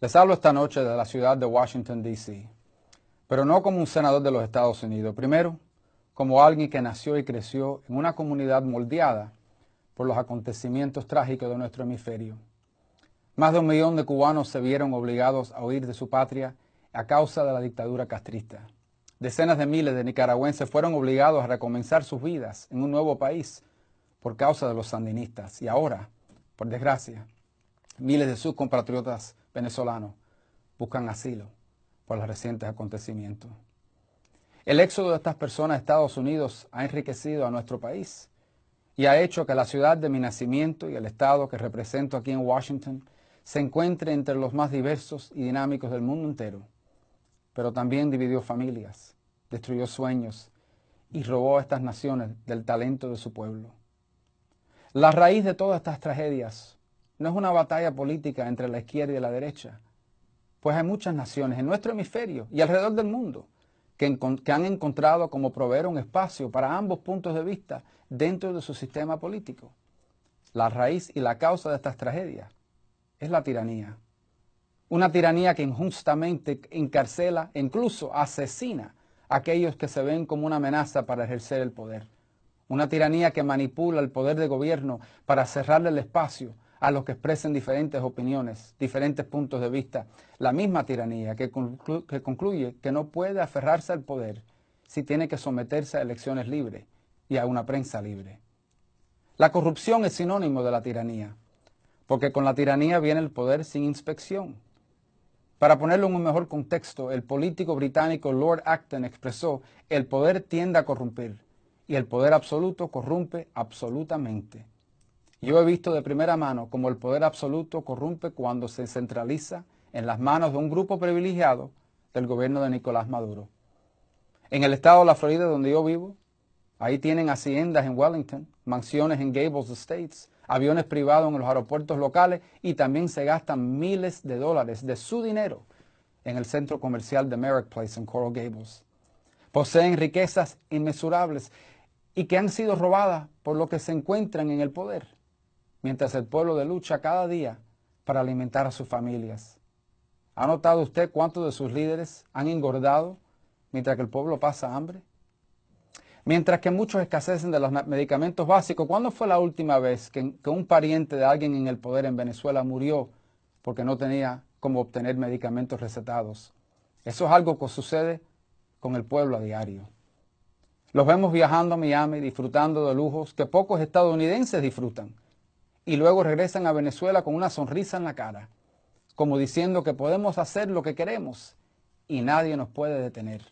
Les hablo esta noche de la ciudad de Washington, D.C., pero no como un senador de los Estados Unidos. Primero, como alguien que nació y creció en una comunidad moldeada por los acontecimientos trágicos de nuestro hemisferio. Más de 1 millón de cubanos se vieron obligados a huir de su patria a causa de la dictadura castrista. Decenas de miles de nicaragüenses fueron obligados a recomenzar sus vidas en un nuevo país por causa de los sandinistas. Y ahora, por desgracia, miles de sus compatriotas venezolanos buscan asilo por los recientes acontecimientos. El éxodo de estas personas a Estados Unidos ha enriquecido a nuestro país y ha hecho que la ciudad de mi nacimiento y el estado que represento aquí en Washington se encuentre entre los más diversos y dinámicos del mundo entero. Pero también dividió familias, destruyó sueños y robó a estas naciones del talento de su pueblo. La raíz de todas estas tragedias no es una batalla política entre la izquierda y la derecha, pues hay muchas naciones en nuestro hemisferio y alrededor del mundo que han encontrado cómo proveer un espacio para ambos puntos de vista dentro de su sistema político. La raíz y la causa de estas tragedias es la tiranía. Una tiranía que injustamente encarcela e incluso asesina a aquellos que se ven como una amenaza para ejercer el poder. Una tiranía que manipula el poder de gobierno para cerrarle el espacio a los que expresen diferentes opiniones, diferentes puntos de vista. La misma tiranía que concluye que no puede aferrarse al poder si tiene que someterse a elecciones libres y a una prensa libre. La corrupción es sinónimo de la tiranía, porque con la tiranía viene el poder sin inspección. Para ponerlo en un mejor contexto, el político británico Lord Acton expresó: el poder tiende a corromper y el poder absoluto corrompe absolutamente. Yo he visto de primera mano cómo el poder absoluto corrompe cuando se centraliza en las manos de un grupo privilegiado del gobierno de Nicolás Maduro. En el estado de la Florida, donde yo vivo, ahí tienen haciendas en Wellington, mansiones en Gables Estates, aviones privados en los aeropuertos locales y también se gastan miles de dólares de su dinero en el centro comercial de Merrick Place en Coral Gables. Poseen riquezas inmensurables y que han sido robadas por los que se encuentran en el poder, mientras el pueblo lucha cada día para alimentar a sus familias. ¿Ha notado usted cuántos de sus líderes han engordado mientras que el pueblo pasa hambre? Mientras que muchos escasecen de los medicamentos básicos, ¿cuándo fue la última vez que un pariente de alguien en el poder en Venezuela murió porque no tenía cómo obtener medicamentos recetados? Eso es algo que sucede con el pueblo a diario. Los vemos viajando a Miami, disfrutando de lujos que pocos estadounidenses disfrutan, y luego regresan a Venezuela con una sonrisa en la cara, como diciendo que podemos hacer lo que queremos y nadie nos puede detener.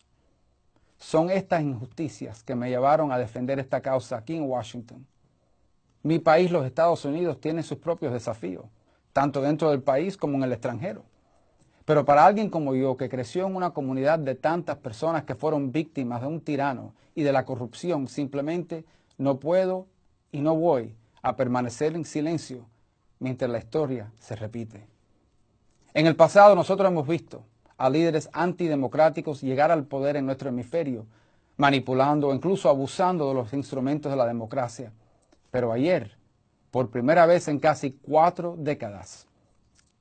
Son estas injusticias que me llevaron a defender esta causa aquí en Washington. Mi país, los Estados Unidos, tiene sus propios desafíos, tanto dentro del país como en el extranjero. Pero para alguien como yo, que creció en una comunidad de tantas personas que fueron víctimas de un tirano y de la corrupción, simplemente no puedo y no voy a permanecer en silencio mientras la historia se repite. En el pasado nosotros hemos visto a líderes antidemocráticos llegar al poder en nuestro hemisferio, manipulando o incluso abusando de los instrumentos de la democracia. Pero ayer, por primera vez en casi 4 décadas,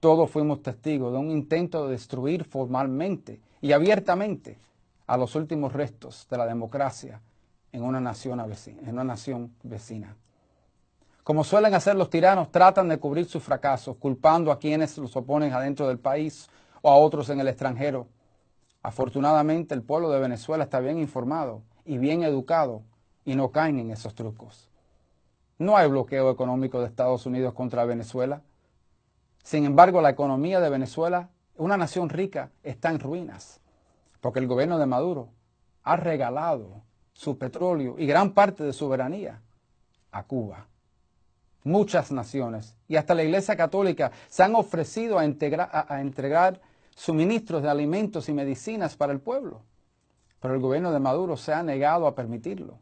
todos fuimos testigos de un intento de destruir formalmente y abiertamente a los últimos restos de la democracia en una nación vecina. Como suelen hacer los tiranos, tratan de cubrir sus fracasos, culpando a quienes los oponen adentro del país o a otros en el extranjero. Afortunadamente, el pueblo de Venezuela está bien informado y bien educado y no caen en esos trucos. No hay bloqueo económico de Estados Unidos contra Venezuela. Sin embargo, la economía de Venezuela, una nación rica, está en ruinas, porque el gobierno de Maduro ha regalado su petróleo y gran parte de su soberanía a Cuba. Muchas naciones y hasta la Iglesia Católica se han ofrecido a entregar suministros de alimentos y medicinas para el pueblo, pero el gobierno de Maduro se ha negado a permitirlo,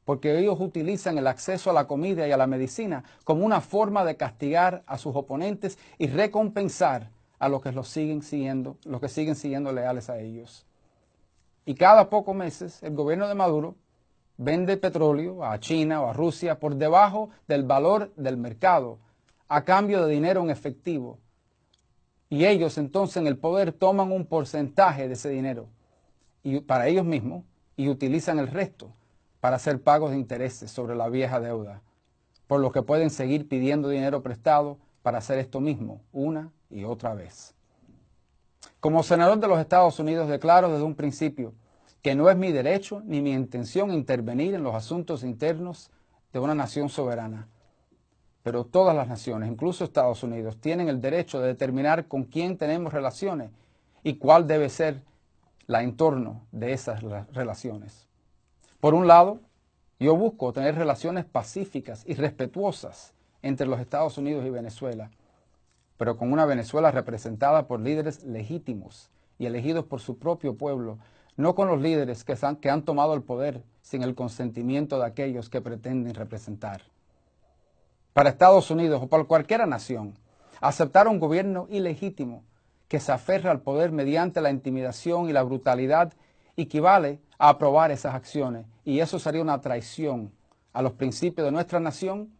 porque ellos utilizan el acceso a la comida y a la medicina como una forma de castigar a sus oponentes y recompensar a los que siguen siguiendo leales a ellos. Y cada pocos meses el gobierno de Maduro vende petróleo a China o a Rusia por debajo del valor del mercado, a cambio de dinero en efectivo, Y ellos entonces en el poder toman un porcentaje de ese dinero y para ellos mismos y utilizan el resto para hacer pagos de intereses sobre la vieja deuda, por lo que pueden seguir pidiendo dinero prestado para hacer esto mismo una y otra vez. Como senador de los Estados Unidos declaro desde un principio que no es mi derecho ni mi intención intervenir en los asuntos internos de una nación soberana. Pero todas las naciones, incluso Estados Unidos, tienen el derecho de determinar con quién tenemos relaciones y cuál debe ser la entorno de esas relaciones. Por un lado, yo busco tener relaciones pacíficas y respetuosas entre los Estados Unidos y Venezuela, pero con una Venezuela representada por líderes legítimos y elegidos por su propio pueblo, no con los líderes que han tomado el poder sin el consentimiento de aquellos que pretenden representar. Para Estados Unidos o para cualquier nación, aceptar un gobierno ilegítimo que se aferra al poder mediante la intimidación y la brutalidad equivale a aprobar esas acciones, y eso sería una traición a los principios de nuestra nación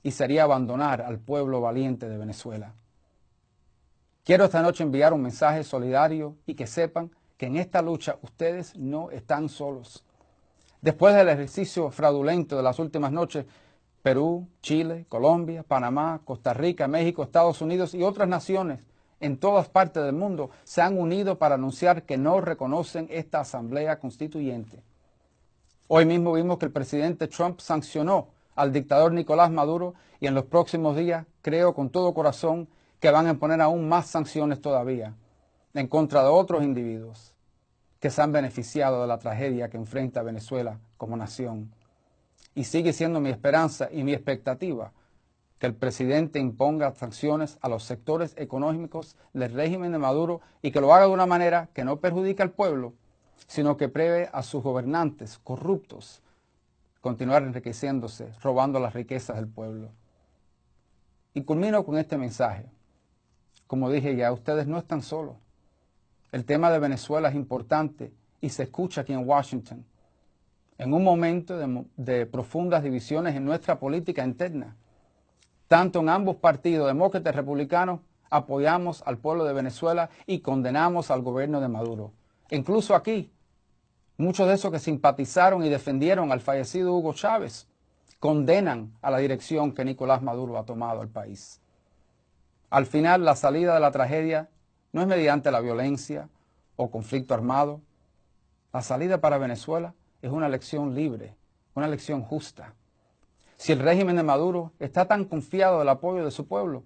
y sería abandonar al pueblo valiente de Venezuela. Quiero esta noche enviar un mensaje solidario y que sepan que en esta lucha ustedes no están solos. Después del ejercicio fraudulento de las últimas noches, Perú, Chile, Colombia, Panamá, Costa Rica, México, Estados Unidos y otras naciones en todas partes del mundo se han unido para anunciar que no reconocen esta Asamblea Constituyente. Hoy mismo vimos que el presidente Trump sancionó al dictador Nicolás Maduro y en los próximos días creo con todo corazón que van a imponer aún más sanciones todavía en contra de otros individuos que se han beneficiado de la tragedia que enfrenta Venezuela como nación. Y sigue siendo mi esperanza y mi expectativa que el presidente imponga sanciones a los sectores económicos del régimen de Maduro y que lo haga de una manera que no perjudique al pueblo, sino que prevé a sus gobernantes corruptos continuar enriqueciéndose, robando las riquezas del pueblo. Y culmino con este mensaje. Como dije ya, ustedes no están solos. El tema de Venezuela es importante y se escucha aquí en Washington. En un momento de profundas divisiones en nuestra política interna, tanto en ambos partidos, demócratas y republicanos, apoyamos al pueblo de Venezuela y condenamos al gobierno de Maduro. Incluso aquí, muchos de esos que simpatizaron y defendieron al fallecido Hugo Chávez condenan a la dirección que Nicolás Maduro ha tomado al país. Al final, la salida de la tragedia no es mediante la violencia o conflicto armado. La salida para Venezuela es una elección libre, una elección justa. Si el régimen de Maduro está tan confiado del apoyo de su pueblo,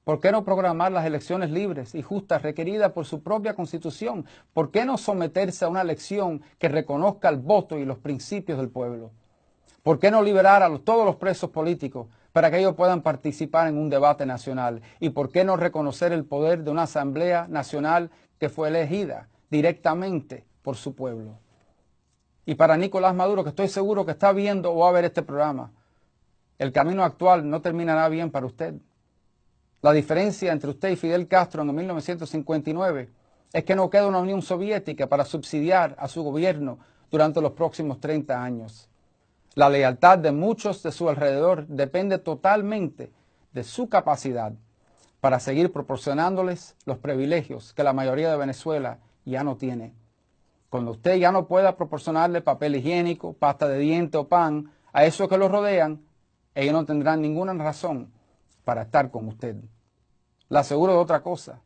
¿por qué no programar las elecciones libres y justas requeridas por su propia Constitución? ¿Por qué no someterse a una elección que reconozca el voto y los principios del pueblo? ¿Por qué no liberar a todos los presos políticos para que ellos puedan participar en un debate nacional? ¿Y por qué no reconocer el poder de una Asamblea Nacional que fue elegida directamente por su pueblo? Y para Nicolás Maduro, que estoy seguro que está viendo o va a ver este programa, el camino actual no terminará bien para usted. La diferencia entre usted y Fidel Castro en 1959 es que no queda una Unión Soviética para subsidiar a su gobierno durante los próximos 30 años. La lealtad de muchos de su alrededor depende totalmente de su capacidad para seguir proporcionándoles los privilegios que la mayoría de Venezuela ya no tiene. Cuando usted ya no pueda proporcionarle papel higiénico, pasta de diente o pan a esos que los rodean, ellos no tendrán ninguna razón para estar con usted. Le aseguro de otra cosa,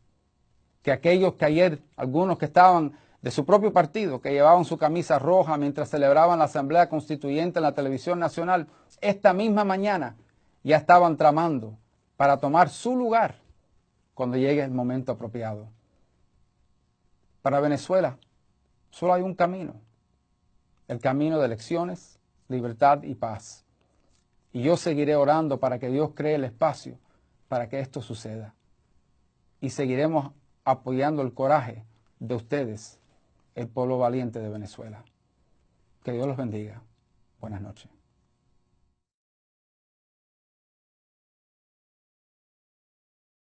que aquellos que ayer, algunos que estaban de su propio partido, que llevaban su camisa roja mientras celebraban la Asamblea Constituyente en la televisión nacional, esta misma mañana ya estaban tramando para tomar su lugar cuando llegue el momento apropiado. Para Venezuela solo hay un camino, el camino de elecciones, libertad y paz. Y yo seguiré orando para que Dios cree el espacio para que esto suceda. Y seguiremos apoyando el coraje de ustedes, el pueblo valiente de Venezuela. Que Dios los bendiga. Buenas noches.